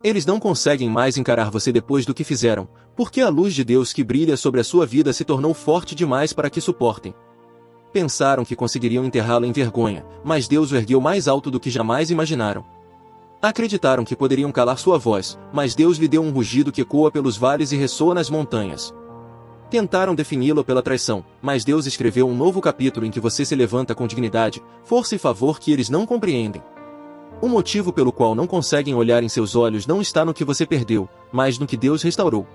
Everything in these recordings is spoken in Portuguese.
Eles não conseguem mais encarar você depois do que fizeram, porque a luz de Deus que brilha sobre a sua vida se tornou forte demais para que suportem. Pensaram que conseguiriam enterrá-lo em vergonha, mas Deus o ergueu mais alto do que jamais imaginaram. Acreditaram que poderiam calar sua voz, mas Deus lhe deu um rugido que ecoa pelos vales e ressoa nas montanhas. Tentaram defini-lo pela traição, mas Deus escreveu um novo capítulo em que você se levanta com dignidade, força e favor que eles não compreendem. O motivo pelo qual não conseguem olhar em seus olhos não está no que você perdeu, mas no que Deus restaurou.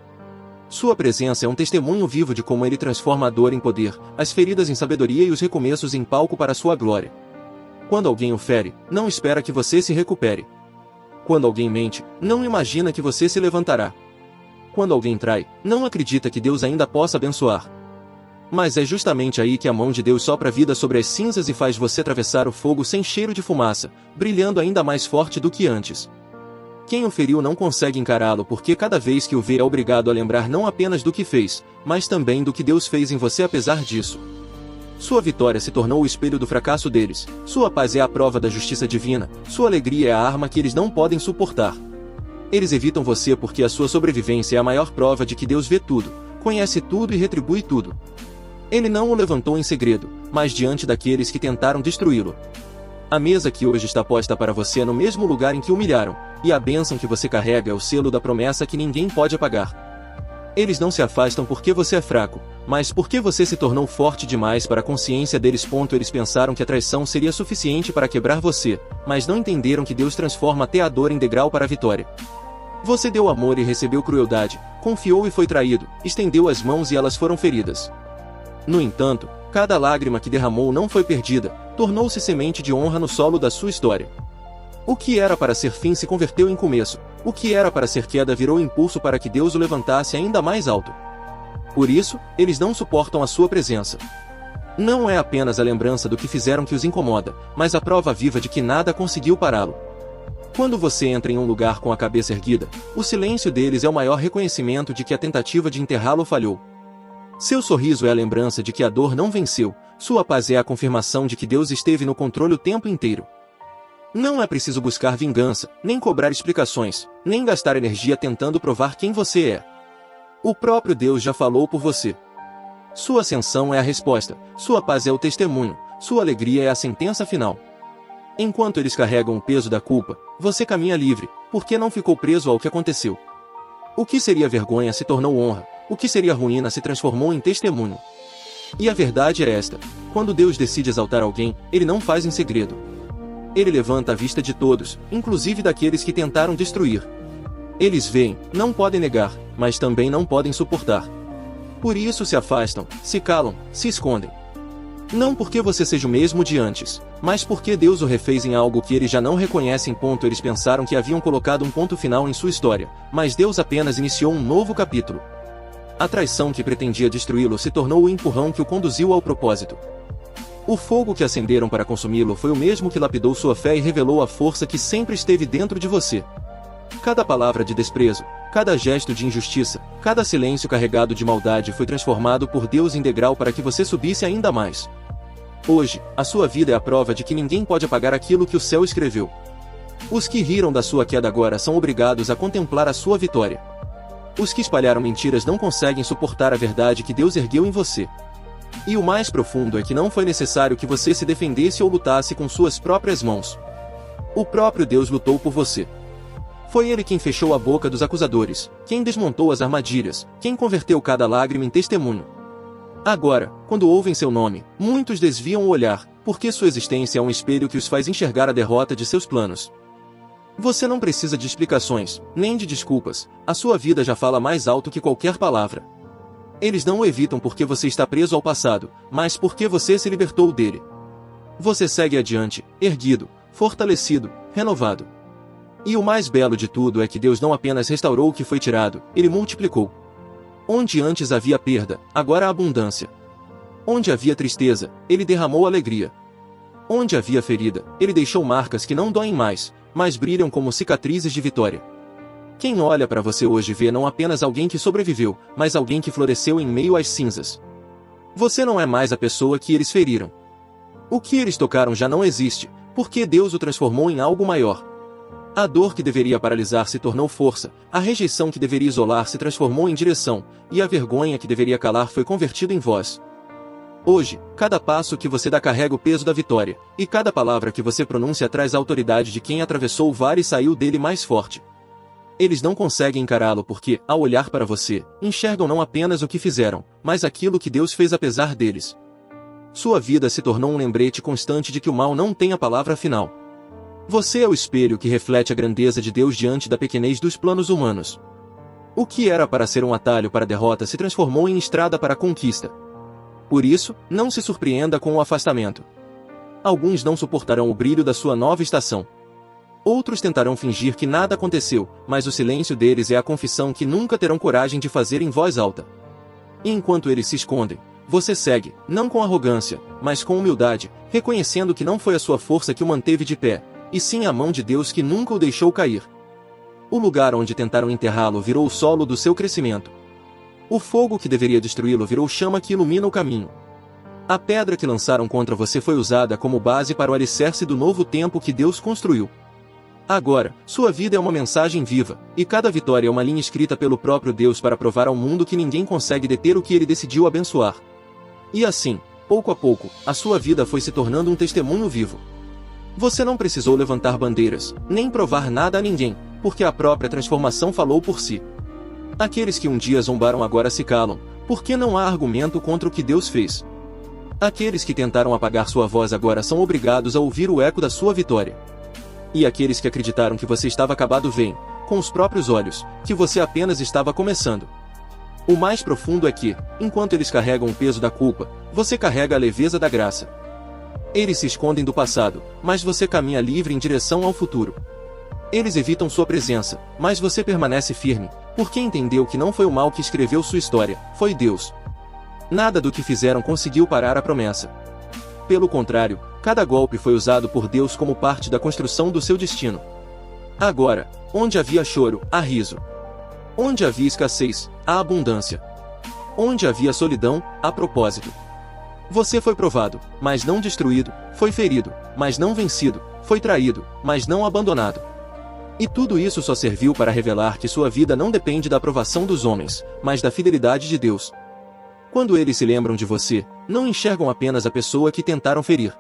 Sua presença é um testemunho vivo de como Ele transforma a dor em poder, as feridas em sabedoria e os recomeços em palco para sua glória. Quando alguém o fere, não espera que você se recupere. Quando alguém mente, não imagina que você se levantará. Quando alguém trai, não acredita que Deus ainda possa abençoar. Mas é justamente aí que a mão de Deus sopra vida sobre as cinzas e faz você atravessar o fogo sem cheiro de fumaça, brilhando ainda mais forte do que antes. Quem o feriu não consegue encará-lo porque cada vez que o vê é obrigado a lembrar não apenas do que fez, mas também do que Deus fez em você apesar disso. Sua vitória se tornou o espelho do fracasso deles, sua paz é a prova da justiça divina, sua alegria é a arma que eles não podem suportar. Eles evitam você porque a sua sobrevivência é a maior prova de que Deus vê tudo, conhece tudo e retribui tudo. Ele não o levantou em segredo, mas diante daqueles que tentaram destruí-lo. A mesa que hoje está posta para você é no mesmo lugar em que o humilharam, e a bênção que você carrega é o selo da promessa que ninguém pode apagar. Eles não se afastam porque você é fraco, mas porque você se tornou forte demais para a consciência deles. Eles pensaram que a traição seria suficiente para quebrar você, mas não entenderam que Deus transforma até a dor em degrau para a vitória. Você deu amor e recebeu crueldade, confiou e foi traído, estendeu as mãos e elas foram feridas. No entanto, cada lágrima que derramou não foi perdida, tornou-se semente de honra no solo da sua história. O que era para ser fim se converteu em começo, o que era para ser queda virou impulso para que Deus o levantasse ainda mais alto. Por isso, eles não suportam a sua presença. Não é apenas a lembrança do que fizeram que os incomoda, mas a prova viva de que nada conseguiu pará-lo. Quando você entra em um lugar com a cabeça erguida, o silêncio deles é o maior reconhecimento de que a tentativa de enterrá-lo falhou. Seu sorriso é a lembrança de que a dor não venceu, sua paz é a confirmação de que Deus esteve no controle o tempo inteiro. Não é preciso buscar vingança, nem cobrar explicações, nem gastar energia tentando provar quem você é. O próprio Deus já falou por você. Sua ascensão é a resposta, sua paz é o testemunho, sua alegria é a sentença final. Enquanto eles carregam o peso da culpa, você caminha livre, porque não ficou preso ao que aconteceu. O que seria vergonha se tornou honra, o que seria ruína se transformou em testemunho. E a verdade é esta: quando Deus decide exaltar alguém, Ele não faz em segredo. Ele levanta a vista de todos, inclusive daqueles que tentaram destruir. Eles veem, não podem negar, mas também não podem suportar. Por isso se afastam, se calam, se escondem. Não porque você seja o mesmo de antes, mas porque Deus o refez em algo que eles já não reconhecem. Eles pensaram que haviam colocado um ponto final em sua história, mas Deus apenas iniciou um novo capítulo. A traição que pretendia destruí-lo se tornou o empurrão que o conduziu ao propósito. O fogo que acenderam para consumi-lo foi o mesmo que lapidou sua fé e revelou a força que sempre esteve dentro de você. Cada palavra de desprezo, cada gesto de injustiça, cada silêncio carregado de maldade foi transformado por Deus em degrau para que você subisse ainda mais. Hoje, a sua vida é a prova de que ninguém pode apagar aquilo que o céu escreveu. Os que riram da sua queda agora são obrigados a contemplar a sua vitória. Os que espalharam mentiras não conseguem suportar a verdade que Deus ergueu em você. E o mais profundo é que não foi necessário que você se defendesse ou lutasse com suas próprias mãos. O próprio Deus lutou por você. Foi Ele quem fechou a boca dos acusadores, quem desmontou as armadilhas, quem converteu cada lágrima em testemunho. Agora, quando ouvem seu nome, muitos desviam o olhar, porque sua existência é um espelho que os faz enxergar a derrota de seus planos. Você não precisa de explicações, nem de desculpas, a sua vida já fala mais alto que qualquer palavra. Eles não o evitam porque você está preso ao passado, mas porque você se libertou dele. Você segue adiante, erguido, fortalecido, renovado. E o mais belo de tudo é que Deus não apenas restaurou o que foi tirado, Ele multiplicou. Onde antes havia perda, agora há abundância. Onde havia tristeza, Ele derramou alegria. Onde havia ferida, Ele deixou marcas que não doem mais, mas brilham como cicatrizes de vitória. Quem olha para você hoje vê não apenas alguém que sobreviveu, mas alguém que floresceu em meio às cinzas. Você não é mais a pessoa que eles feriram. O que eles tocaram já não existe, porque Deus o transformou em algo maior. A dor que deveria paralisar se tornou força, a rejeição que deveria isolar se transformou em direção, e a vergonha que deveria calar foi convertida em voz. Hoje, cada passo que você dá carrega o peso da vitória, e cada palavra que você pronuncia traz a autoridade de quem atravessou o vale e saiu dele mais forte. Eles não conseguem encará-lo porque, ao olhar para você, enxergam não apenas o que fizeram, mas aquilo que Deus fez apesar deles. Sua vida se tornou um lembrete constante de que o mal não tem a palavra final. Você é o espelho que reflete a grandeza de Deus diante da pequenez dos planos humanos. O que era para ser um atalho para a derrota se transformou em estrada para a conquista. Por isso, não se surpreenda com o afastamento. Alguns não suportarão o brilho da sua nova estação. Outros tentarão fingir que nada aconteceu, mas o silêncio deles é a confissão que nunca terão coragem de fazer em voz alta. E enquanto eles se escondem, você segue, não com arrogância, mas com humildade, reconhecendo que não foi a sua força que o manteve de pé, e sim a mão de Deus que nunca o deixou cair. O lugar onde tentaram enterrá-lo virou o solo do seu crescimento. O fogo que deveria destruí-lo virou chama que ilumina o caminho. A pedra que lançaram contra você foi usada como base para o alicerce do novo tempo que Deus construiu. Agora, sua vida é uma mensagem viva, e cada vitória é uma linha escrita pelo próprio Deus para provar ao mundo que ninguém consegue deter o que ele decidiu abençoar. E assim, pouco a pouco, a sua vida foi se tornando um testemunho vivo. Você não precisou levantar bandeiras, nem provar nada a ninguém, porque a própria transformação falou por si. Aqueles que um dia zombaram agora se calam, porque não há argumento contra o que Deus fez. Aqueles que tentaram apagar sua voz agora são obrigados a ouvir o eco da sua vitória. E aqueles que acreditaram que você estava acabado veem, com os próprios olhos, que você apenas estava começando. O mais profundo é que, enquanto eles carregam o peso da culpa, você carrega a leveza da graça. Eles se escondem do passado, mas você caminha livre em direção ao futuro. Eles evitam sua presença, mas você permanece firme, porque entendeu que não foi o mal que escreveu sua história, foi Deus. Nada do que fizeram conseguiu parar a promessa. Pelo contrário, cada golpe foi usado por Deus como parte da construção do seu destino. Agora, onde havia choro, há riso. Onde havia escassez, há abundância. Onde havia solidão, há propósito. Você foi provado, mas não destruído, foi ferido, mas não vencido, foi traído, mas não abandonado. E tudo isso só serviu para revelar que sua vida não depende da aprovação dos homens, mas da fidelidade de Deus. Quando eles se lembram de você, não enxergam apenas a pessoa que tentaram ferir.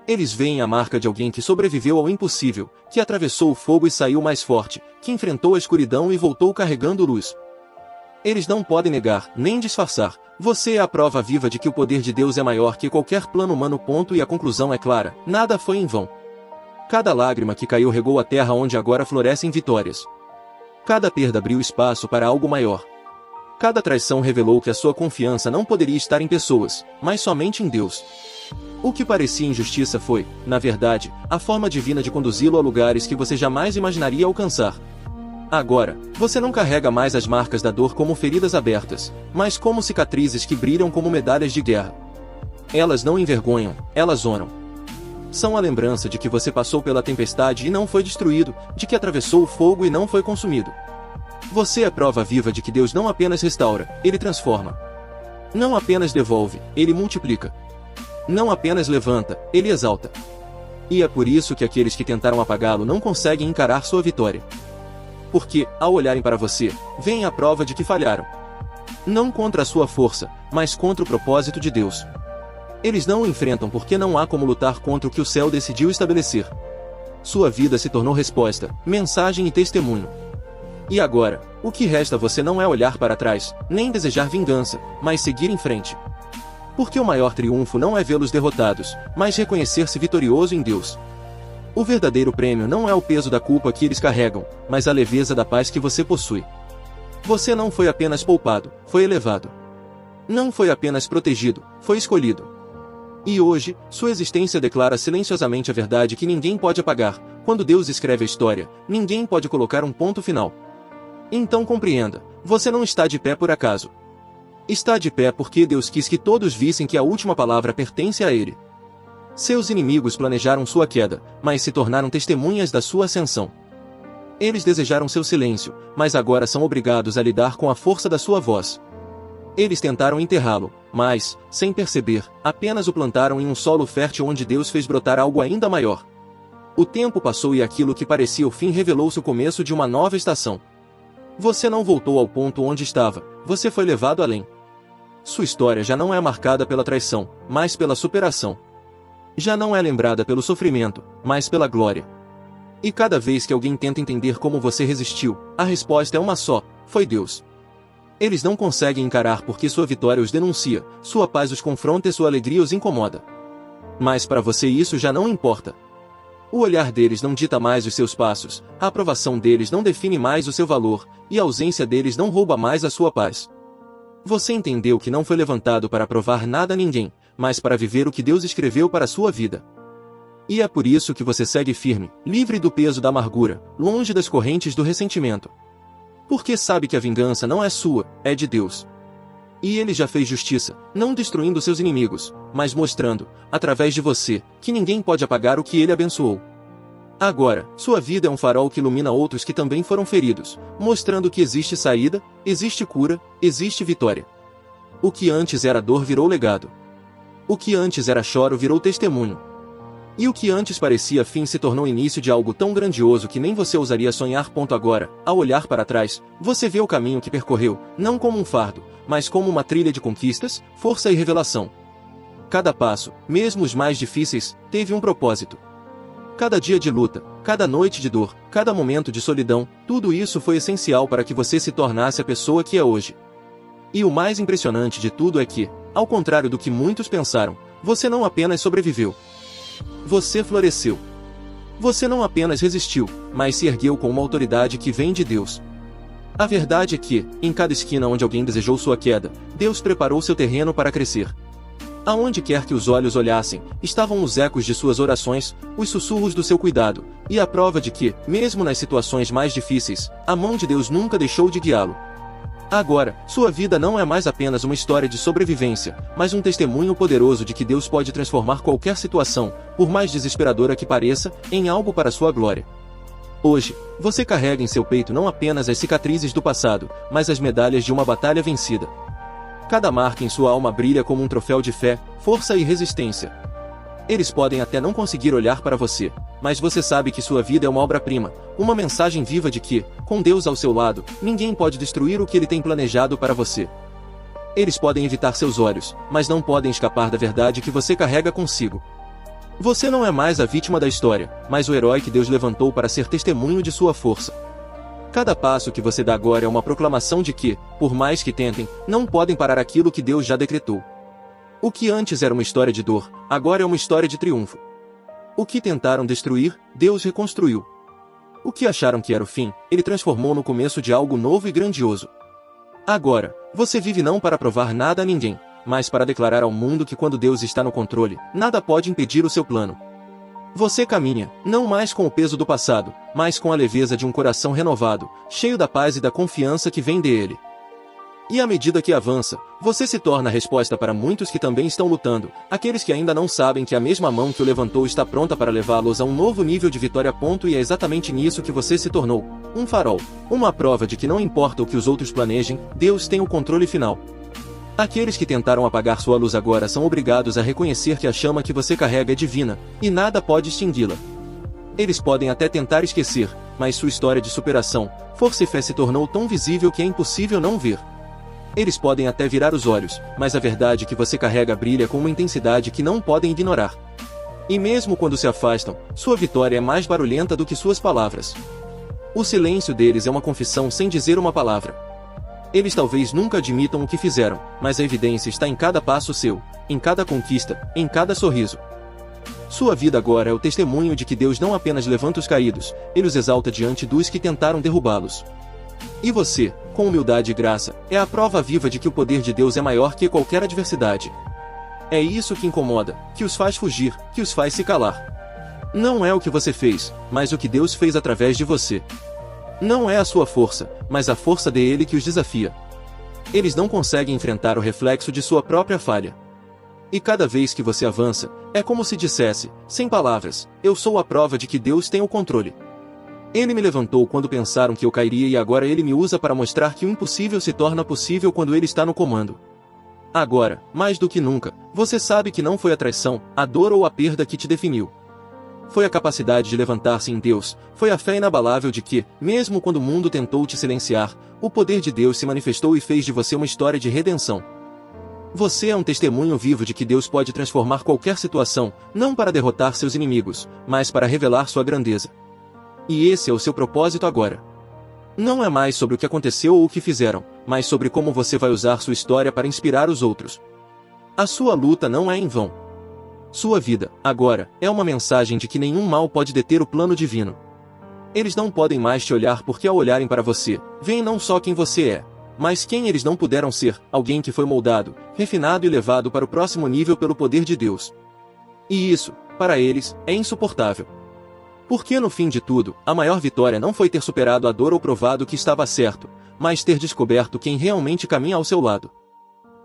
Eles veem a marca de alguém que sobreviveu ao impossível, que atravessou o fogo e saiu mais forte, que enfrentou a escuridão e voltou carregando luz. Eles não podem negar, nem disfarçar. Você é a prova viva de que o poder de Deus é maior que qualquer plano humano. E a conclusão é clara: nada foi em vão. Cada lágrima que caiu regou a terra onde agora florescem vitórias. Cada perda abriu espaço para algo maior. Cada traição revelou que a sua confiança não poderia estar em pessoas, mas somente em Deus. O que parecia injustiça foi, na verdade, a forma divina de conduzi-lo a lugares que você jamais imaginaria alcançar. Agora, você não carrega mais as marcas da dor como feridas abertas, mas como cicatrizes que brilham como medalhas de guerra. Elas não envergonham, elas honram. São a lembrança de que você passou pela tempestade e não foi destruído, de que atravessou o fogo e não foi consumido. Você é prova viva de que Deus não apenas restaura, Ele transforma. Não apenas devolve, Ele multiplica. Não apenas levanta, Ele exalta. E é por isso que aqueles que tentaram apagá-lo não conseguem encarar sua vitória. Porque, ao olharem para você, veem a prova de que falharam. Não contra a sua força, mas contra o propósito de Deus. Eles não o enfrentam porque não há como lutar contra o que o céu decidiu estabelecer. Sua vida se tornou resposta, mensagem e testemunho. E agora, o que resta a você não é olhar para trás, nem desejar vingança, mas seguir em frente. Porque o maior triunfo não é vê-los derrotados, mas reconhecer-se vitorioso em Deus. O verdadeiro prêmio não é o peso da culpa que eles carregam, mas a leveza da paz que você possui. Você não foi apenas poupado, foi elevado. Não foi apenas protegido, foi escolhido. E hoje, sua existência declara silenciosamente a verdade que ninguém pode apagar. Quando Deus escreve a história, ninguém pode colocar um ponto final. Então compreenda, você não está de pé por acaso. Está de pé porque Deus quis que todos vissem que a última palavra pertence a Ele. Seus inimigos planejaram sua queda, mas se tornaram testemunhas da sua ascensão. Eles desejaram seu silêncio, mas agora são obrigados a lidar com a força da sua voz. Eles tentaram enterrá-lo, mas, sem perceber, apenas o plantaram em um solo fértil onde Deus fez brotar algo ainda maior. O tempo passou e aquilo que parecia o fim revelou-se o começo de uma nova estação. Você não voltou ao ponto onde estava, você foi levado além. Sua história já não é marcada pela traição, mas pela superação. Já não é lembrada pelo sofrimento, mas pela glória. E cada vez que alguém tenta entender como você resistiu, a resposta é uma só: foi Deus. Eles não conseguem encarar porque sua vitória os denuncia, sua paz os confronta e sua alegria os incomoda. Mas para você isso já não importa. O olhar deles não dita mais os seus passos, a aprovação deles não define mais o seu valor, e a ausência deles não rouba mais a sua paz. Você entendeu que não foi levantado para provar nada a ninguém, mas para viver o que Deus escreveu para a sua vida. E é por isso que você segue firme, livre do peso da amargura, longe das correntes do ressentimento. Porque sabe que a vingança não é sua, é de Deus. E Ele já fez justiça, não destruindo seus inimigos, mas mostrando, através de você, que ninguém pode apagar o que Ele abençoou. Agora, sua vida é um farol que ilumina outros que também foram feridos, mostrando que existe saída, existe cura, existe vitória. O que antes era dor virou legado. O que antes era choro virou testemunho. E o que antes parecia fim se tornou início de algo tão grandioso que nem você ousaria sonhar. Agora, ao olhar para trás, você vê o caminho que percorreu, não como um fardo, mas como uma trilha de conquistas, força e revelação. Cada passo, mesmo os mais difíceis, teve um propósito. Cada dia de luta, cada noite de dor, cada momento de solidão, tudo isso foi essencial para que você se tornasse a pessoa que é hoje. E o mais impressionante de tudo é que, ao contrário do que muitos pensaram, você não apenas sobreviveu. Você floresceu. Você não apenas resistiu, mas se ergueu com uma autoridade que vem de Deus. A verdade é que, em cada esquina onde alguém desejou sua queda, Deus preparou seu terreno para crescer. Aonde quer que os olhos olhassem, estavam os ecos de suas orações, os sussurros do seu cuidado, e a prova de que, mesmo nas situações mais difíceis, a mão de Deus nunca deixou de guiá-lo. Agora, sua vida não é mais apenas uma história de sobrevivência, mas um testemunho poderoso de que Deus pode transformar qualquer situação, por mais desesperadora que pareça, em algo para sua glória. Hoje, você carrega em seu peito não apenas as cicatrizes do passado, mas as medalhas de uma batalha vencida. Cada marca em sua alma brilha como um troféu de fé, força e resistência. Eles podem até não conseguir olhar para você, mas você sabe que sua vida é uma obra-prima, uma mensagem viva de que, com Deus ao seu lado, ninguém pode destruir o que Ele tem planejado para você. Eles podem evitar seus olhos, mas não podem escapar da verdade que você carrega consigo. Você não é mais a vítima da história, mas o herói que Deus levantou para ser testemunho de sua força. Cada passo que você dá agora é uma proclamação de que, por mais que tentem, não podem parar aquilo que Deus já decretou. O que antes era uma história de dor, agora é uma história de triunfo. O que tentaram destruir, Deus reconstruiu. O que acharam que era o fim, Ele transformou no começo de algo novo e grandioso. Agora, você vive não para provar nada a ninguém, mas para declarar ao mundo que quando Deus está no controle, nada pode impedir o seu plano. Você caminha, não mais com o peso do passado, mas com a leveza de um coração renovado, cheio da paz e da confiança que vem dele. E à medida que avança, você se torna a resposta para muitos que também estão lutando, aqueles que ainda não sabem que a mesma mão que o levantou está pronta para levá-los a um novo nível de vitória. E é exatamente nisso que você se tornou, um farol, uma prova de que não importa o que os outros planejem, Deus tem o controle final. Aqueles que tentaram apagar sua luz agora são obrigados a reconhecer que a chama que você carrega é divina, e nada pode extingui-la. Eles podem até tentar esquecer, mas sua história de superação, força e fé se tornou tão visível que é impossível não ver. Eles podem até virar os olhos, mas a verdade que você carrega brilha com uma intensidade que não podem ignorar. E mesmo quando se afastam, sua vitória é mais barulhenta do que suas palavras. O silêncio deles é uma confissão sem dizer uma palavra. Eles talvez nunca admitam o que fizeram, mas a evidência está em cada passo seu, em cada conquista, em cada sorriso. Sua vida agora é o testemunho de que Deus não apenas levanta os caídos, Ele os exalta diante dos que tentaram derrubá-los. E você, com humildade e graça, é a prova viva de que o poder de Deus é maior que qualquer adversidade. É isso que incomoda, que os faz fugir, que os faz se calar. Não é o que você fez, mas o que Deus fez através de você. Não é a sua força, mas a força dele que os desafia. Eles não conseguem enfrentar o reflexo de sua própria falha. E cada vez que você avança, é como se dissesse, sem palavras, eu sou a prova de que Deus tem o controle. Ele me levantou quando pensaram que eu cairia e agora Ele me usa para mostrar que o impossível se torna possível quando Ele está no comando. Agora, mais do que nunca, você sabe que não foi a traição, a dor ou a perda que te definiu. foi a capacidade de levantar-se em Deus, foi a fé inabalável de que, mesmo quando o mundo tentou te silenciar, o poder de Deus se manifestou e fez de você uma história de redenção. Você é um testemunho vivo de que Deus pode transformar qualquer situação, não para derrotar seus inimigos, mas para revelar sua grandeza. E esse é o seu propósito agora. Não é mais sobre o que aconteceu ou o que fizeram, mas sobre como você vai usar sua história para inspirar os outros. A sua luta não é em vão. Sua vida, agora, é uma mensagem de que nenhum mal pode deter o plano divino. Eles não podem mais te olhar porque ao olharem para você, veem não só quem você é, mas quem eles não puderam ser, alguém que foi moldado, refinado e levado para o próximo nível pelo poder de Deus. E isso, para eles, é insuportável. Porque no fim de tudo, a maior vitória não foi ter superado a dor ou provado que estava certo, mas ter descoberto quem realmente caminha ao seu lado.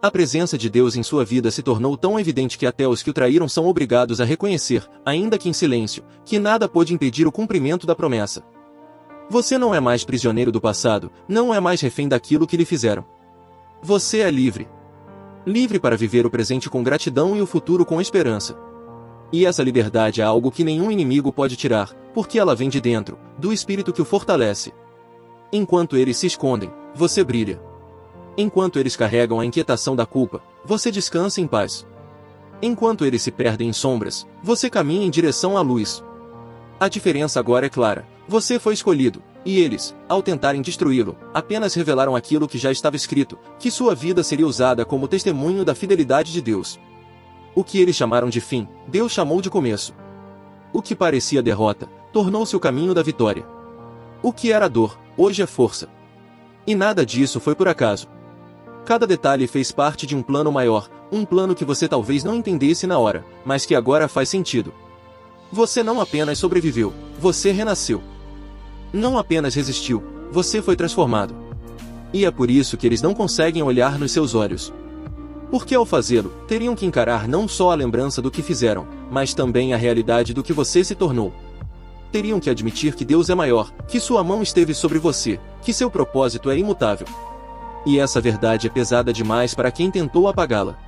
A presença de Deus em sua vida se tornou tão evidente que até os que o traíram são obrigados a reconhecer, ainda que em silêncio, que nada pôde impedir o cumprimento da promessa. Você não é mais prisioneiro do passado, não é mais refém daquilo que lhe fizeram. Você é livre. Livre para viver o presente com gratidão e o futuro com esperança. E essa liberdade é algo que nenhum inimigo pode tirar, porque ela vem de dentro, do Espírito que o fortalece. Enquanto eles se escondem, você brilha. Enquanto eles carregam a inquietação da culpa, você descansa em paz. Enquanto eles se perdem em sombras, você caminha em direção à luz. A diferença agora é clara. Você foi escolhido, e eles, ao tentarem destruí-lo, apenas revelaram aquilo que já estava escrito, que sua vida seria usada como testemunho da fidelidade de Deus. O que eles chamaram de fim, Deus chamou de começo. O que parecia derrota, tornou-se o caminho da vitória. O que era dor, hoje é força. E nada disso foi por acaso. Cada detalhe fez parte de um plano maior, um plano que você talvez não entendesse na hora, mas que agora faz sentido. Você não apenas sobreviveu, você renasceu. Não apenas resistiu, você foi transformado. E é por isso que eles não conseguem olhar nos seus olhos. Porque ao fazê-lo, teriam que encarar não só a lembrança do que fizeram, mas também a realidade do que você se tornou. Teriam que admitir que Deus é maior, que sua mão esteve sobre você, que seu propósito é imutável. E essa verdade é pesada demais para quem tentou apagá-la.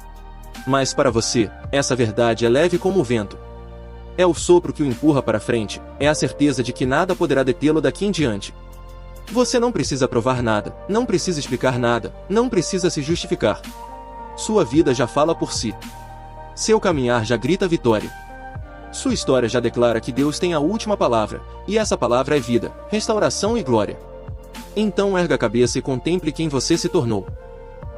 Mas para você, essa verdade é leve como o vento. É o sopro que o empurra para frente, é a certeza de que nada poderá detê-lo daqui em diante. Você não precisa provar nada, não precisa explicar nada, não precisa se justificar. Sua vida já fala por si. Seu caminhar já grita vitória. Sua história já declara que Deus tem a última palavra, e essa palavra é vida, restauração e glória. Então erga a cabeça e contemple quem você se tornou.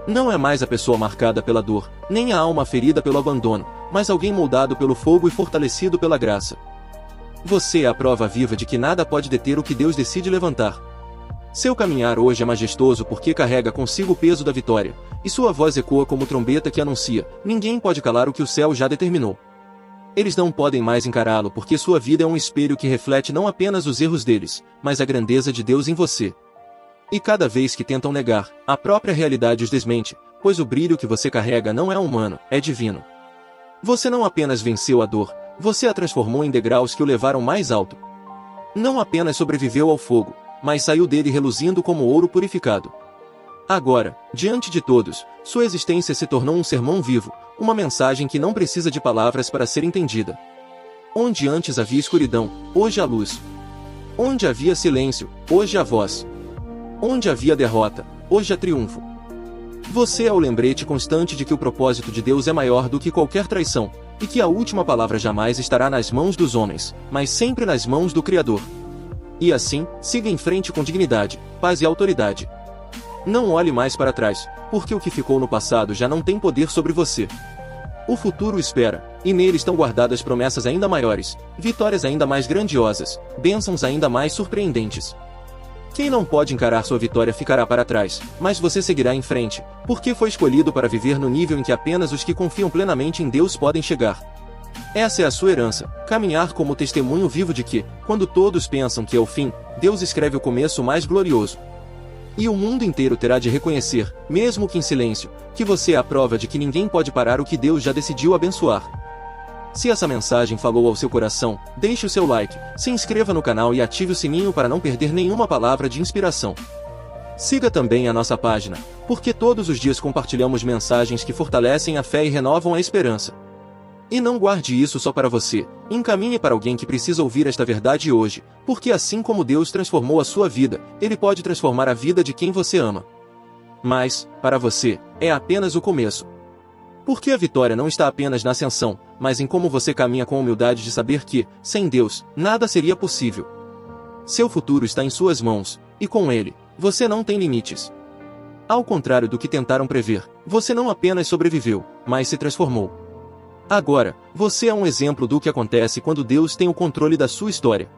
Não é mais a pessoa marcada pela dor, nem a alma ferida pelo abandono, mas alguém moldado pelo fogo e fortalecido pela graça. Você é a prova viva de que nada pode deter o que Deus decide levantar. Seu caminhar hoje é majestoso porque carrega consigo o peso da vitória, e sua voz ecoa como trombeta que anuncia: ninguém pode calar o que o céu já determinou. Eles não podem mais encará-lo porque sua vida é um espelho que reflete não apenas os erros deles, mas a grandeza de Deus em você. E cada vez que tentam negar, a própria realidade os desmente, pois o brilho que você carrega não é humano, é divino. Você não apenas venceu a dor, você a transformou em degraus que o levaram mais alto. Não apenas sobreviveu ao fogo, mas saiu dele reluzindo como ouro purificado. Agora, diante de todos, sua existência se tornou um sermão vivo, uma mensagem que não precisa de palavras para ser entendida. Onde antes havia escuridão, hoje há luz. Onde havia silêncio, hoje há voz. Onde havia derrota, hoje há triunfo. Você é o lembrete constante de que o propósito de Deus é maior do que qualquer traição, e que a última palavra jamais estará nas mãos dos homens, mas sempre nas mãos do Criador. E assim, siga em frente com dignidade, paz e autoridade. Não olhe mais para trás, porque o que ficou no passado já não tem poder sobre você. O futuro espera, e nele estão guardadas promessas ainda maiores, vitórias ainda mais grandiosas, bênçãos ainda mais surpreendentes. Quem não pode encarar sua vitória ficará para trás, mas você seguirá em frente, porque foi escolhido para viver no nível em que apenas os que confiam plenamente em Deus podem chegar. Essa é a sua herança, caminhar como testemunho vivo de que, quando todos pensam que é o fim, Deus escreve o começo mais glorioso. E o mundo inteiro terá de reconhecer, mesmo que em silêncio, que você é a prova de que ninguém pode parar o que Deus já decidiu abençoar. Se essa mensagem falou ao seu coração, deixe o seu like, se inscreva no canal e ative o sininho para não perder nenhuma palavra de inspiração. Siga também a nossa página, porque todos os dias compartilhamos mensagens que fortalecem a fé e renovam a esperança. E não guarde isso só para você, Encaminhe para alguém que precisa ouvir esta verdade hoje, porque assim como Deus transformou a sua vida, Ele pode transformar a vida de quem você ama. Mas, para você, é apenas o começo. Porque a vitória não está apenas na ascensão, mas em como você caminha com a humildade de saber que, sem Deus, nada seria possível. Seu futuro está em suas mãos, e com Ele, você não tem limites. Ao contrário do que tentaram prever, você não apenas sobreviveu, mas se transformou. Agora, você é um exemplo do que acontece quando Deus tem o controle da sua história.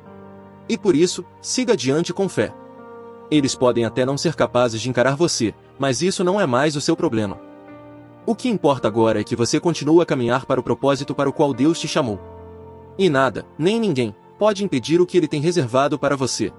E por isso, siga adiante com fé. Eles podem até não ser capazes de encarar você, mas isso não é mais o seu problema. O que importa agora é que você continue a caminhar para o propósito para o qual Deus te chamou. E nada, nem ninguém, pode impedir o que Ele tem reservado para você.